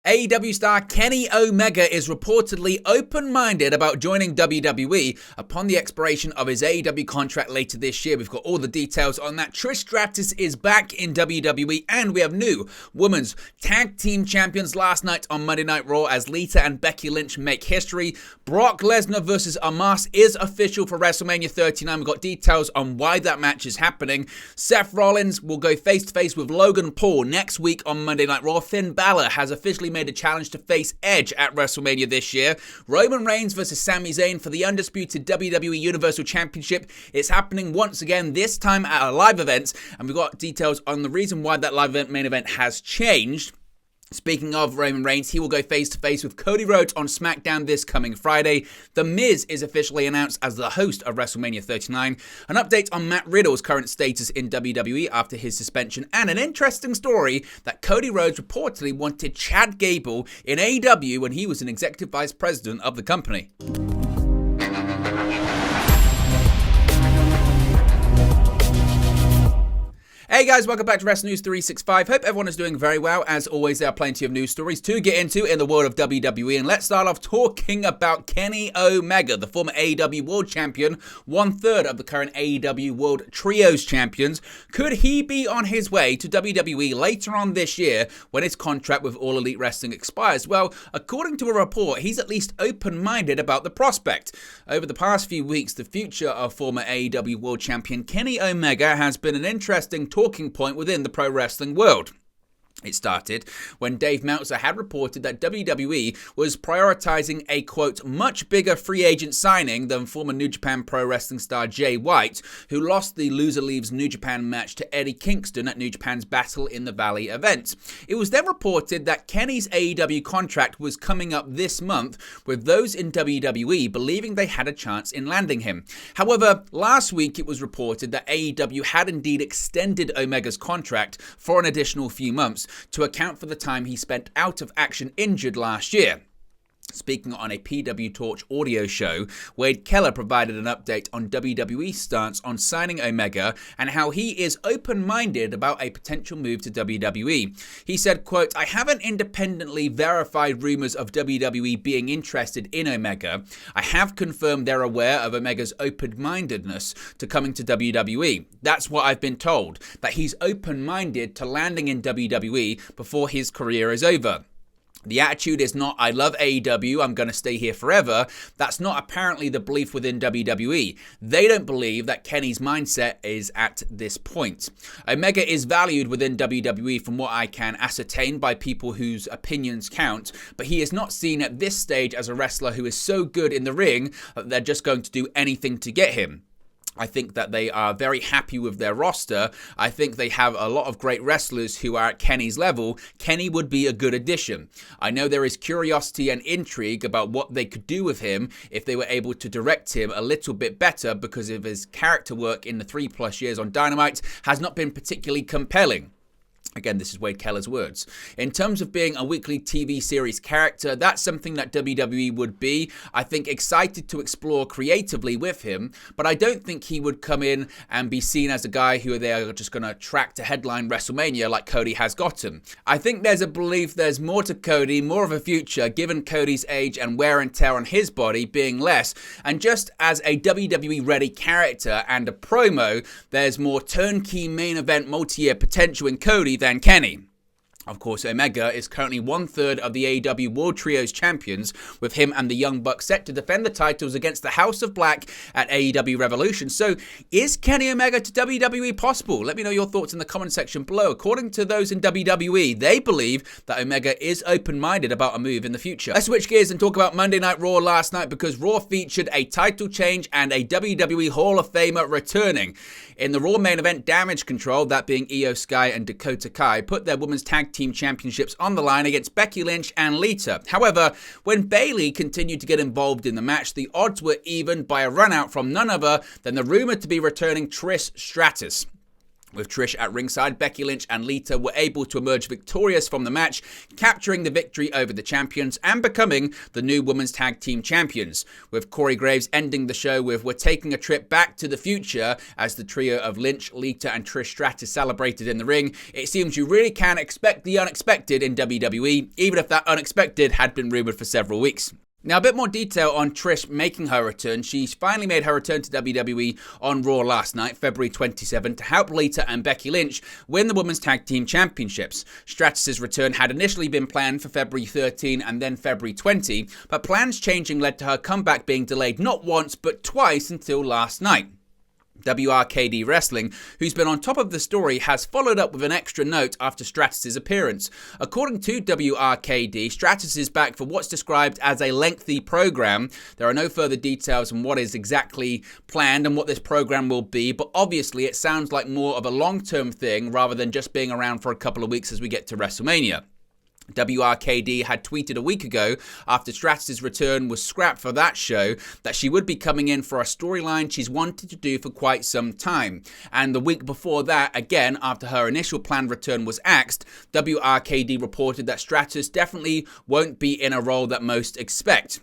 AEW star Kenny Omega is reportedly open-minded about joining WWE upon the expiration of his AEW contract later this year. We've got all the details on that. Trish Stratus is back in WWE, and we have new women's tag team champions last night on Monday Night Raw as Lita and Becky Lynch make history. Brock Lesnar versus Omos is official for WrestleMania 39. We've got details on why that match is happening. Seth Rollins will go face-to-face with Logan Paul next week on Monday Night Raw. Finn Balor has officially made a challenge to face Edge at WrestleMania this year. Roman Reigns versus Sami Zayn for the undisputed WWE Universal Championship. It's happening once again, this time at a live event, and we've got details on the reason why that live event main event has changed. Speaking of Roman Reigns, he will go face-to-face with Cody Rhodes on SmackDown this coming Friday. The Miz is officially announced as the host of WrestleMania 39. An update on Matt Riddle's current status in WWE after his suspension. And an interesting story that Cody Rhodes reportedly wanted Chad Gable in AEW when he was an executive vice president of the company. Hey guys, welcome back to Wrestling News 365. Hope everyone is doing very well. As always, there are plenty of news stories to get into in the world of WWE. And let's start off talking about Kenny Omega, the former AEW World Champion, 1/3 of the current AEW World Trios Champions. Could he be on his way to WWE later on this year when his contract with All Elite Wrestling expires? Well, according to a report, he's at least open-minded about the prospect. Over the past few weeks, the future of former AEW World Champion Kenny Omega has been an interesting talking point within the pro wrestling world. It started when Dave Meltzer had reported that WWE was prioritizing a, quote, much bigger free agent signing than former New Japan Pro Wrestling star Jay White, who lost the Loser Leaves New Japan match to Eddie Kingston at New Japan's Battle in the Valley event. It was then reported that Kenny's AEW contract was coming up this month, with those in WWE believing they had a chance in landing him. However, last week it was reported that AEW had indeed extended Omega's contract for an additional few months, to account for the time he spent out of action injured last year. Speaking on a PW Torch audio show, Wade Keller provided an update on WWE's stance on signing Omega and how he is open-minded about a potential move to WWE. He said, quote, I haven't independently verified rumors of WWE being interested in Omega. I have confirmed they're aware of Omega's open-mindedness to coming to WWE. That's what I've been told, that he's open-minded to landing in WWE before his career is over. The attitude is not, I love AEW, I'm going to stay here forever. That's not apparently the belief within WWE. They don't believe that Kenny's mindset is at this point. Omega is valued within WWE from what I can ascertain by people whose opinions count, but he is not seen at this stage as a wrestler who is so good in the ring that they're just going to do anything to get him. I think that they are very happy with their roster. I think they have a lot of great wrestlers who are at Kenny's level. Kenny would be a good addition. I know there is curiosity and intrigue about what they could do with him if they were able to direct him a little bit better because of his character work in the 3+ years on Dynamite has not been particularly compelling. Again, this is Wade Keller's words. In terms of being a weekly TV series character, that's something that WWE would be, I think, excited to explore creatively with him, but I don't think he would come in and be seen as a guy who they are just going to track to headline WrestleMania like Cody has gotten. I think there's a belief there's more to Cody, more of a future, given Cody's age and wear and tear on his body being less, and just as a WWE-ready character and a promo, there's more turnkey main event multi-year potential in Cody than Kenny. Of course, Omega is currently 1/3 of the AEW World Trios Champions, with him and the Young Bucks set to defend the titles against the House of Black at AEW Revolution. So, is Kenny Omega to WWE possible? Let me know your thoughts in the comment section below. According to those in WWE, they believe that Omega is open-minded about a move in the future. Let's switch gears and talk about Monday Night Raw last night, because Raw featured a title change and a WWE Hall of Famer returning. In the Raw main event, Damage Control, that being Io Sky and Dakota Kai, put their women's tag team championships on the line against Becky Lynch and Lita. However, when Bayley continued to get involved in the match, the odds were evened by a run out from none other than the rumored to be returning Trish Stratus. With Trish at ringside, Becky Lynch and Lita were able to emerge victorious from the match, capturing the victory over the champions and becoming the new Women's Tag Team Champions. With Corey Graves ending the show with "We're taking a trip back to the future" as the trio of Lynch, Lita and Trish Stratus celebrated in the ring, it seems you really can expect the unexpected in WWE, even if that unexpected had been rumoured for several weeks. Now, a bit more detail on Trish making her return. She finally made her return to WWE on Raw last night, February 27, to help Lita and Becky Lynch win the Women's Tag Team Championships. Stratus' return had initially been planned for February 13 and then February 20, but plans changing led to her comeback being delayed not once but twice until last night. WRKD Wrestling, who's been on top of the story, has followed up with an extra note after Stratus' appearance. According to WRKD, Stratus is back for what's described as a lengthy program. There are no further details on what is exactly planned and what this program will be, but obviously it sounds like more of a long-term thing rather than just being around for a couple of weeks as we get to WrestleMania. WRKD had tweeted a week ago, after Stratus' return was scrapped for that show, that she would be coming in for a storyline she's wanted to do for quite some time. And the week before that, again, after her initial planned return was axed, WRKD reported that Stratus definitely won't be in a role that most expect.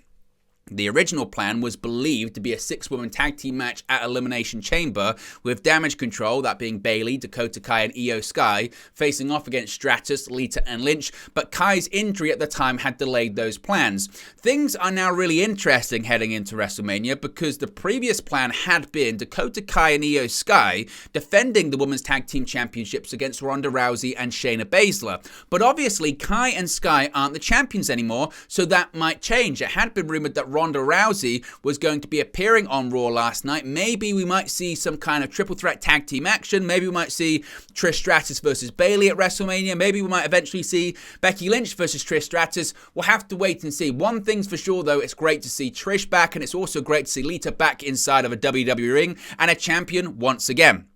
The original plan was believed to be a 6-woman tag team match at Elimination Chamber, with Damage Control, that being Bayley, Dakota Kai and Io Sky, facing off against Stratus, Lita and Lynch, but Kai's injury at the time had delayed those plans. Things are now really interesting heading into WrestleMania because the previous plan had been Dakota Kai and Io Sky defending the Women's Tag Team Championships against Ronda Rousey and Shayna Baszler. But obviously Kai and Sky aren't the champions anymore, so that might change. It had been rumored that Ronda Rousey was going to be appearing on Raw last night. Maybe we might see some kind of triple threat tag team action. Maybe we might see Trish Stratus versus Bayley at WrestleMania. Maybe we might eventually see Becky Lynch versus Trish Stratus. We'll have to wait and see. One thing's for sure though, it's great to see Trish back, and it's also great to see Lita back inside of a WWE ring and a champion once again.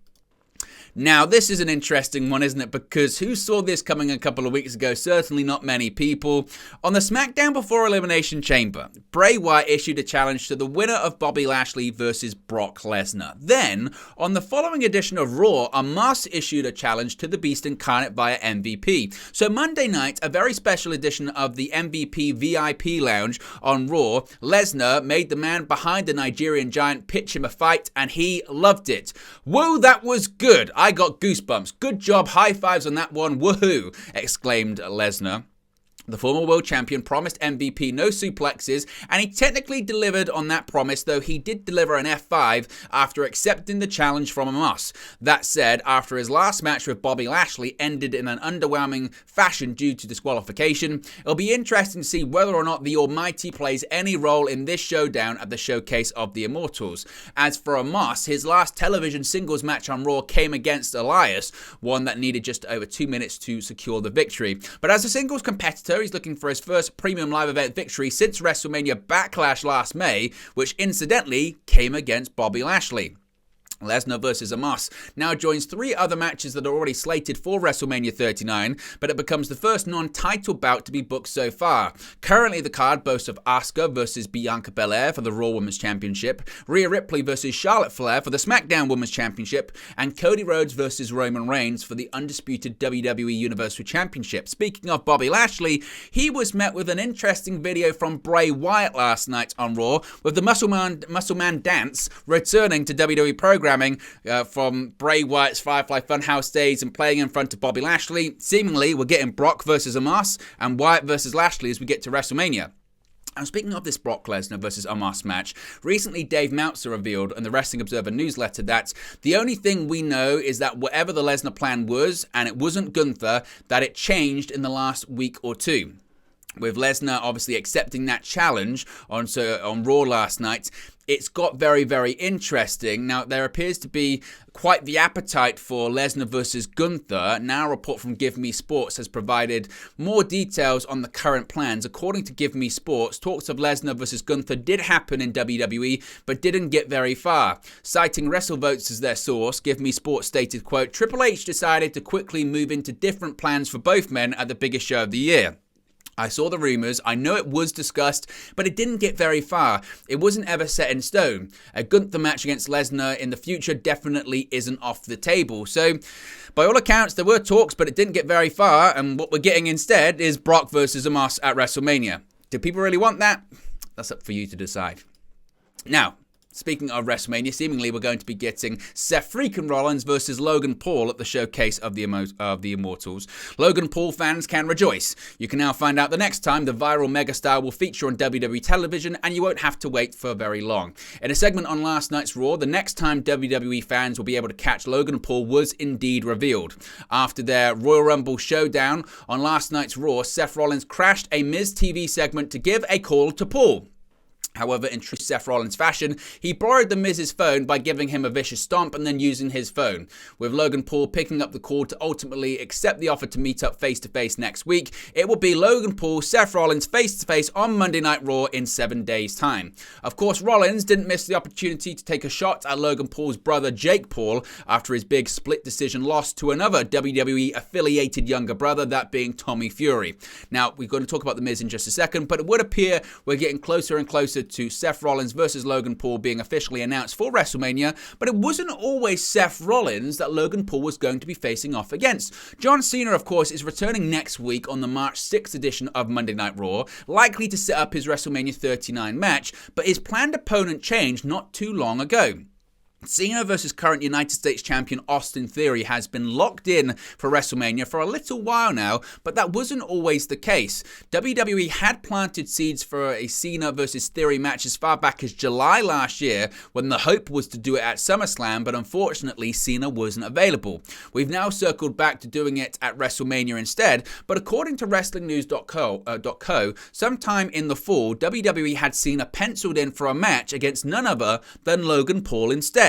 Now, this is an interesting one, isn't it? Because who saw this coming a couple of weeks ago? Certainly not many people. On the SmackDown before Elimination Chamber, Bray Wyatt issued a challenge to the winner of Bobby Lashley versus Brock Lesnar. Then, on the following edition of Raw, Omos issued a challenge to the Beast Incarnate via MVP. So Monday night, a very special edition of the MVP VIP Lounge on Raw, Lesnar made the man behind the Nigerian Giant pitch him a fight, and he loved it. Whoa, that was good. I got goosebumps. Good job. High fives on that one. Woohoo! Exclaimed Lesnar. The former world champion promised MVP no suplexes, and he technically delivered on that promise, though he did deliver an F5 after accepting the challenge from Omos. That said, after his last match with Bobby Lashley ended in an underwhelming fashion due to disqualification, it'll be interesting to see whether or not the Almighty plays any role in this showdown at the Showcase of the Immortals. As for Omos, his last television singles match on Raw came against Elias, one that needed just over 2 minutes to secure the victory. But as a singles competitor, he's looking for his first premium live event victory since WrestleMania Backlash last May, which incidentally came against Bobby Lashley. Lesnar vs. Omos now joins 3 other matches that are already slated for WrestleMania 39, but it becomes the first non-title bout to be booked so far. Currently, the card boasts of Asuka vs. Bianca Belair for the Raw Women's Championship, Rhea Ripley vs. Charlotte Flair for the SmackDown Women's Championship, and Cody Rhodes vs. Roman Reigns for the undisputed WWE Universal Championship. Speaking of Bobby Lashley, he was met with an interesting video from Bray Wyatt last night on Raw, with the Muscle Man dance returning to WWE programming from Bray Wyatt's Firefly Funhouse days and playing in front of Bobby Lashley. Seemingly, we're getting Brock versus Omos and Wyatt versus Lashley as we get to WrestleMania. And speaking of this Brock Lesnar versus Omos match, recently Dave Meltzer revealed in the Wrestling Observer newsletter that the only thing we know is that whatever the Lesnar plan was, and it wasn't Gunther, that it changed in the last week or two. With Lesnar obviously accepting that challenge on Raw last night, it's got very, very interesting. Now, there appears to be quite the appetite for Lesnar versus Gunther. Now, a report from Give Me Sports has provided more details on the current plans. According to Give Me Sports, talks of Lesnar versus Gunther did happen in WWE, but didn't get very far. Citing WrestleVotes as their source, Give Me Sports stated, quote, Triple H decided to quickly move into different plans for both men at the biggest show of the year. I saw the rumors, I know it was discussed, but it didn't get very far. It wasn't ever set in stone. A Gunther match against Lesnar in the future definitely isn't off the table. So, by all accounts, there were talks, but it didn't get very far, and what we're getting instead is Brock versus Omos at WrestleMania. Do people really want that? That's up for you to decide. Now, speaking of WrestleMania, seemingly we're going to be getting Seth freaking Rollins versus Logan Paul at the showcase of the Immortals. Logan Paul fans can rejoice. You can now find out the next time the viral megastar will feature on WWE television, and you won't have to wait for very long. In a segment on last night's Raw, the next time WWE fans will be able to catch Logan Paul was indeed revealed. After their Royal Rumble showdown on last night's Raw, Seth Rollins crashed a Miz TV segment to give a call to Paul. However, in true Seth Rollins fashion, he borrowed The Miz's phone by giving him a vicious stomp and then using his phone, with Logan Paul picking up the call to ultimately accept the offer to meet up face-to-face next week. It will be Logan Paul, Seth Rollins face-to-face on Monday Night Raw in 7 days' time. Of course, Rollins didn't miss the opportunity to take a shot at Logan Paul's brother Jake Paul after his big split decision loss to another WWE-affiliated younger brother, that being Tommy Fury. Now, we're going to talk about The Miz in just a second, but it would appear we're getting closer and closer to Seth Rollins versus Logan Paul being officially announced for WrestleMania, but it wasn't always Seth Rollins that Logan Paul was going to be facing off against. John Cena, of course, is returning next week on the March 6th edition of Monday Night Raw, likely to set up his WrestleMania 39 match, but his planned opponent changed not too long ago. Cena versus current United States champion Austin Theory has been locked in for WrestleMania for a little while now, but that wasn't always the case. WWE had planted seeds for a Cena versus Theory match as far back as July last year, when the hope was to do it at SummerSlam, but unfortunately Cena wasn't available. We've now circled back to doing it at WrestleMania instead, but according to WrestlingNews.co, sometime in the fall, WWE had Cena penciled in for a match against none other than Logan Paul instead.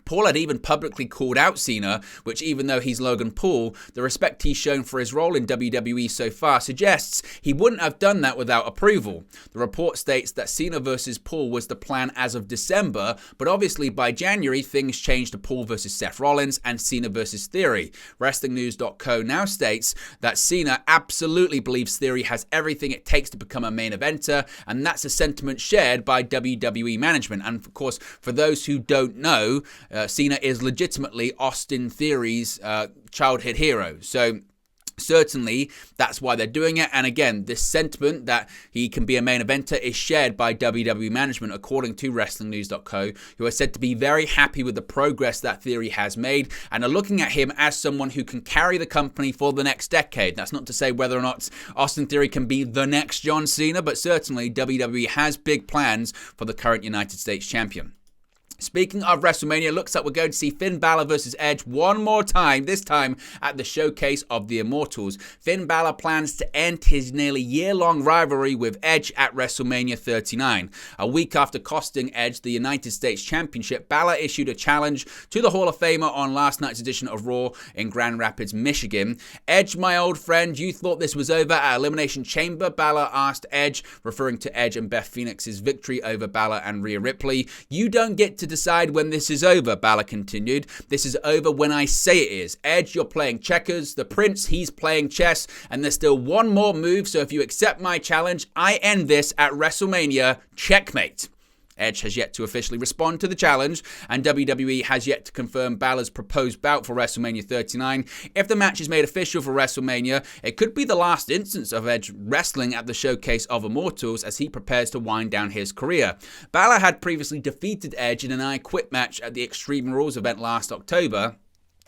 Paul had even publicly called out Cena, which, even though he's Logan Paul, the respect he's shown for his role in WWE so far suggests he wouldn't have done that without approval. The report states that Cena versus Paul was the plan as of December, but obviously by January things changed to Paul versus Seth Rollins and Cena versus Theory. WrestlingNews.co now states that Cena absolutely believes Theory has everything it takes to become a main eventer, and that's a sentiment shared by WWE management. And of course, for those who don't know, Cena is legitimately Austin Theory's childhood hero. So certainly that's why they're doing it. And again, this sentiment that he can be a main eventer is shared by WWE management, according to WrestlingNews.co, who are said to be very happy with the progress that Theory has made and are looking at him as someone who can carry the company for the next decade. That's not to say whether or not Austin Theory can be the next John Cena, but certainly WWE has big plans for the current United States champion. Speaking of WrestleMania, looks like we're going to see Finn Balor versus Edge one more time, this time at the showcase of the Immortals. Finn Balor plans to end his nearly year-long rivalry with Edge at WrestleMania 39. A week after costing Edge the United States Championship, Balor issued a challenge to the Hall of Famer on last night's edition of Raw in Grand Rapids, Michigan. "Edge, my old friend, you thought this was over at Elimination Chamber?" Balor asked Edge, referring to Edge and Beth Phoenix's victory over Balor and Rhea Ripley. "You don't get to decide when this is over," Balor continued. "This is over when I say it is. Edge, you're playing checkers. The Prince, he's playing chess. And there's still one more move, so if you accept my challenge, I end this at WrestleMania. Checkmate." Edge has yet to officially respond to the challenge, and WWE has yet to confirm Balor's proposed bout for WrestleMania 39. If the match is made official for WrestleMania, it could be the last instance of Edge wrestling at the showcase of Immortals as he prepares to wind down his career. Balor had previously defeated Edge in an I Quit match at the Extreme Rules event last October.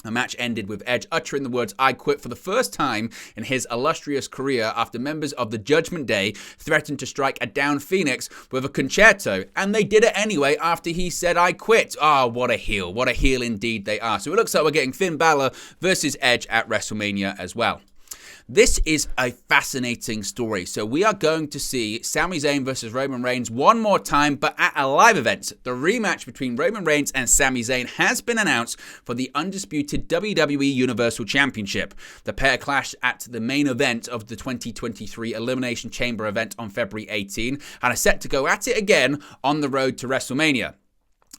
The match ended with Edge uttering the words "I quit" for the first time in his illustrious career after members of the Judgment Day threatened to strike a down Phoenix with a concerto, and they did it anyway after he said "I quit." Ah, what a heel. What a heel indeed they are. So it looks like we're getting Finn Balor versus Edge at WrestleMania as well. This is a fascinating story. So we are going to see Sami Zayn versus Roman Reigns one more time, but at a live event. The rematch between Roman Reigns and Sami Zayn has been announced for the undisputed WWE Universal Championship. The pair clashed at the main event of the 2023 Elimination Chamber event on February 18 and are set to go at it again on the road to WrestleMania.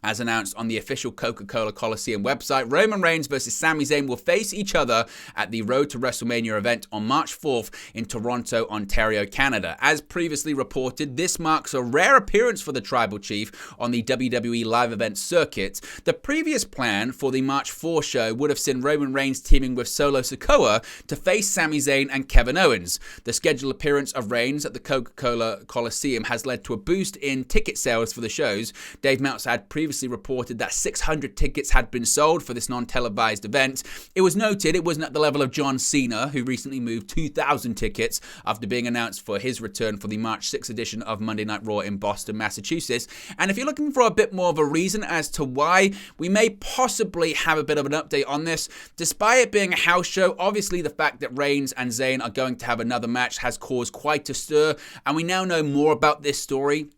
As announced on the official Coca-Cola Coliseum website, Roman Reigns versus Sami Zayn will face each other at the Road to WrestleMania event on March 4th in Toronto, Ontario, Canada. As previously reported, this marks a rare appearance for the Tribal Chief on the WWE live event circuit. The previous plan for the March 4 show would have seen Roman Reigns teaming with Solo Sikoa to face Sami Zayn and Kevin Owens. The scheduled appearance of Reigns at the Coca-Cola Coliseum has led to a boost in ticket sales for the shows. Dave Meltzer had previously reported that 600 tickets had been sold for this non-televised event. It was noted it wasn't at the level of John Cena, who recently moved 2,000 tickets after being announced for his return for the March 6th edition of Monday Night Raw in Boston, Massachusetts. And if you're looking for a bit more of a reason as to why, we may possibly have a bit of an update on this. Despite it being a house show, obviously the fact that Reigns and Zayn are going to have another match has caused quite a stir, and we now know more about this story.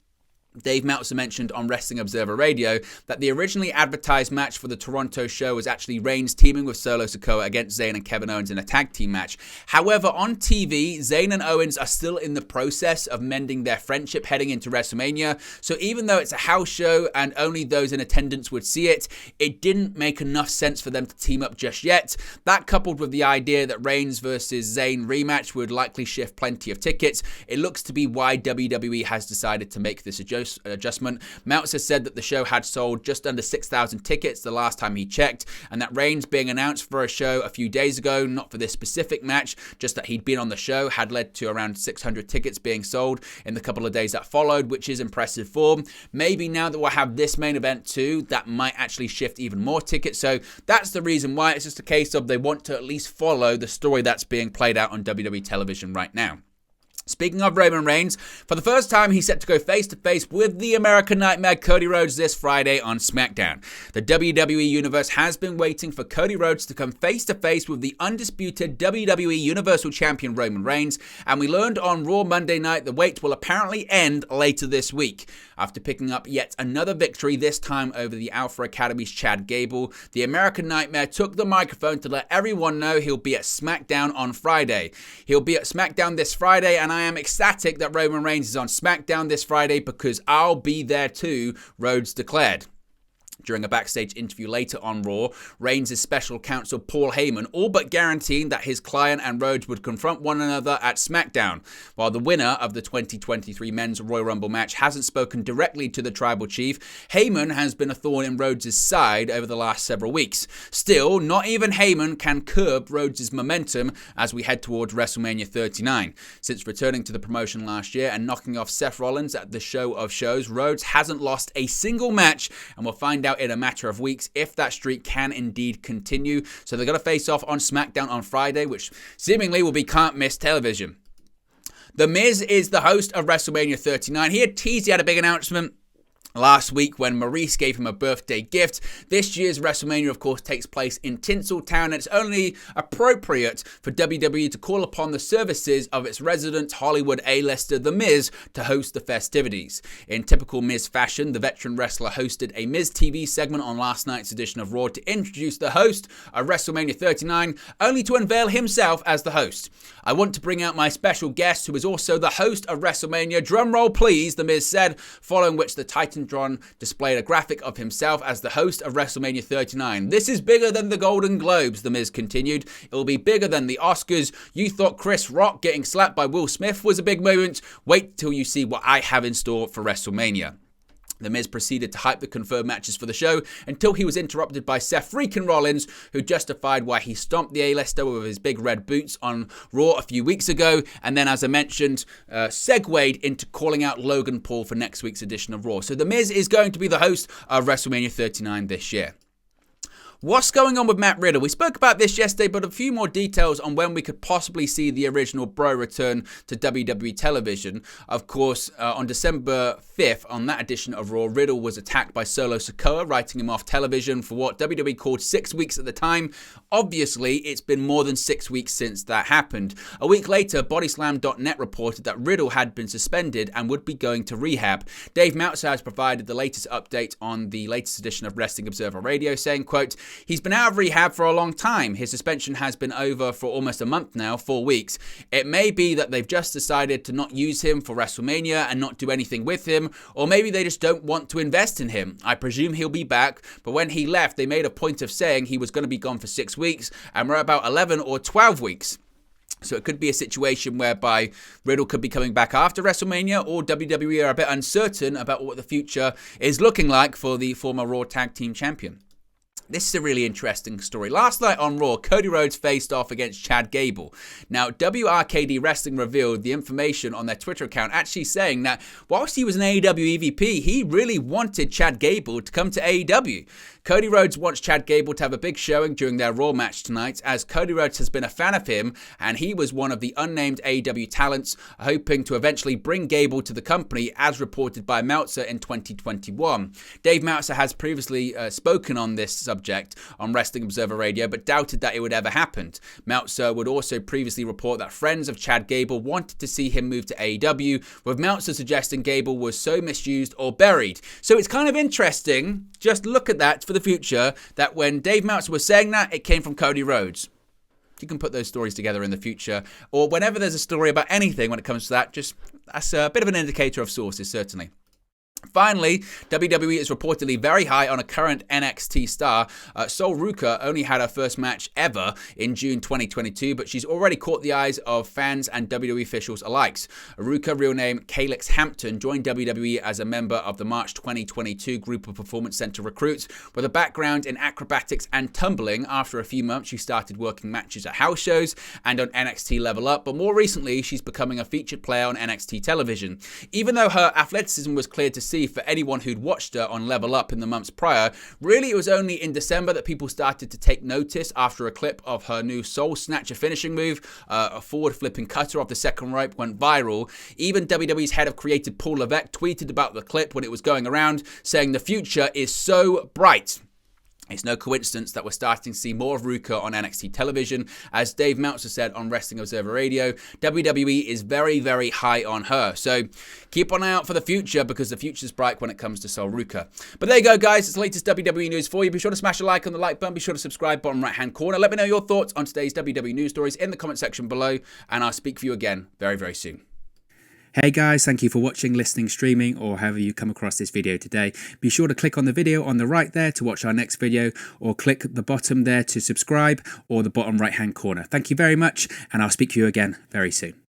Dave Meltzer mentioned on Wrestling Observer Radio that the originally advertised match for the Toronto show was actually Reigns teaming with Solo Sikoa against Zayn and Kevin Owens in a tag team match. However, on TV, Zayn and Owens are still in the process of mending their friendship heading into WrestleMania. So even though it's a house show and only those in attendance would see it, it didn't make enough sense for them to team up just yet. That, coupled with the idea that Reigns versus Zayn rematch would likely shift plenty of tickets, it looks to be why WWE has decided to make this adjustment. Meltzer said that the show had sold just under 6,000 tickets the last time he checked, and that Reigns being announced for a show a few days ago, not for this specific match, just that he'd been on the show, had led to around 600 tickets being sold in the couple of days that followed, which is impressive form. Maybe now that we'll have this main event too, that might actually shift even more tickets. So that's the reason why. It's just a case of they want to at least follow the story that's being played out on WWE television right now. Speaking of Roman Reigns, for the first time, he's set to go face-to-face with the American Nightmare Cody Rhodes this Friday on SmackDown. The WWE Universe has been waiting for Cody Rhodes to come face-to-face with the undisputed WWE Universal Champion Roman Reigns, and we learned on Raw Monday night the wait will apparently end later this week. After picking up yet another victory, this time over the Alpha Academy's Chad Gable, the American Nightmare took the microphone to let everyone know he'll be at SmackDown on Friday. He'll be at SmackDown this Friday, and I am ecstatic that Roman Reigns is on SmackDown this Friday because I'll be there too, Rhodes declared. During a backstage interview later on Raw, Reigns' special counsel Paul Heyman all but guaranteeing that his client and Rhodes would confront one another at SmackDown. While the winner of the 2023 Men's Royal Rumble match hasn't spoken directly to the Tribal Chief, Heyman has been a thorn in Rhodes' side over the last several weeks. Still, not even Heyman can curb Rhodes' momentum as we head towards WrestleMania 39. Since returning to the promotion last year and knocking off Seth Rollins at the Show of Shows, Rhodes hasn't lost a single match, and we'll find out in a matter of weeks if that streak can indeed continue. So they're going to face off on SmackDown on Friday, which seemingly will be can't miss television. The Miz is the host of WrestleMania 39. He had teased he had a big announcement last week when Maurice gave him a birthday gift. This year's WrestleMania, of course, takes place in Tinseltown, and it's only appropriate for WWE to call upon the services of its resident Hollywood A-lister, The Miz, to host the festivities. In typical Miz fashion, the veteran wrestler hosted a Miz TV segment on last night's edition of Raw to introduce the host of WrestleMania 39, only to unveil himself as the host. "I want to bring out my special guest, who is also the host of WrestleMania. Drum roll, please," The Miz said, following which the Titantron displayed a graphic of himself as the host of WrestleMania 39. "This is bigger than the Golden Globes," The Miz continued. "It will be bigger than the Oscars. You thought Chris Rock getting slapped by Will Smith was a big moment? Wait till you see what I have in store for WrestleMania." The Miz proceeded to hype the confirmed matches for the show until he was interrupted by Seth freaking Rollins, who justified why he stomped the A-lister with his big red boots on Raw a few weeks ago, and then, as I mentioned, segued into calling out Logan Paul for next week's edition of Raw. So The Miz is going to be the host of WrestleMania 39 this year. What's going on with Matt Riddle? We spoke about this yesterday, but a few more details on when we could possibly see the original Bro return to WWE television. Of course, on December 5th, on that edition of Raw, Riddle was attacked by Solo Sikoa, writing him off television for what WWE called 6 weeks at the time. Obviously, it's been more than 6 weeks since that happened. A week later, Bodyslam.net reported that Riddle had been suspended and would be going to rehab. Dave Meltzer has provided the latest update on the latest edition of Wrestling Observer Radio, saying, quote, He's been out of rehab for a long time. His suspension has been over for almost a month now, 4 weeks. It may be that they've just decided to not use him for WrestleMania and not do anything with him, or maybe they just don't want to invest in him. I presume he'll be back, but when he left, they made a point of saying he was going to be gone for 6 weeks, and we're about 11 or 12 weeks. So it could be a situation whereby Riddle could be coming back after WrestleMania, or WWE are a bit uncertain about what the future is looking like for the former Raw Tag Team Champion. This is a really interesting story. Last night on Raw, Cody Rhodes faced off against Chad Gable. Now, WRKD Wrestling revealed the information on their Twitter account, actually saying that whilst he was an AEW EVP, he really wanted Chad Gable to come to AEW. Cody Rhodes wants Chad Gable to have a big showing during their Raw match tonight, as Cody Rhodes has been a fan of him, and he was one of the unnamed AEW talents, hoping to eventually bring Gable to the company, as reported by Meltzer in 2021. Dave Meltzer has previously spoken on this subject on Wrestling Observer Radio, but doubted that it would ever happen. Meltzer would also previously report that friends of Chad Gable wanted to see him move to AEW, with Meltzer suggesting Gable was so misused or buried. So it's kind of interesting, just look at that for the future, that when Dave Meltzer was saying that, it came from Cody Rhodes. You can put those stories together in the future, or whenever there's a story about anything when it comes to that, just that's a bit of an indicator of sources, certainly. Finally, WWE is reportedly very high on a current NXT star. Sol Ruca only had her first match ever in June 2022, but she's already caught the eyes of fans and WWE officials alike. Ruca, real name Calix Hampton, joined WWE as a member of the March 2022 group of Performance Center recruits with a background in acrobatics and tumbling. After a few months, she started working matches at house shows and on NXT Level Up, but more recently, she's becoming a featured player on NXT television. Even though her athleticism was clear to see for anyone who'd watched her on Level Up in the months prior, really it was only in December that people started to take notice after a clip of her new Soul Snatcher finishing move, a forward flipping cutter off the second rope, went viral. Even WWE's head of creative Paul Levesque tweeted about the clip when it was going around, saying the future is so bright. It's no coincidence that we're starting to see more of Ruca on NXT television. As Dave Meltzer said on Wrestling Observer Radio, WWE is very, very high on her. So keep an eye out for the future, because the future's bright when it comes to Sol Ruca. But there you go, guys. It's the latest WWE news for you. Be sure to smash a like on the like button. Be sure to subscribe, bottom right-hand corner. Let me know your thoughts on today's WWE news stories in the comment section below, and I'll speak for you again very, very soon. Hey guys, thank you for watching, listening, streaming, or however you come across this video today. Be sure to click on the video on the right there to watch our next video, or click the bottom there to subscribe, or the bottom right hand corner. Thank you very much, and I'll speak to you again very soon.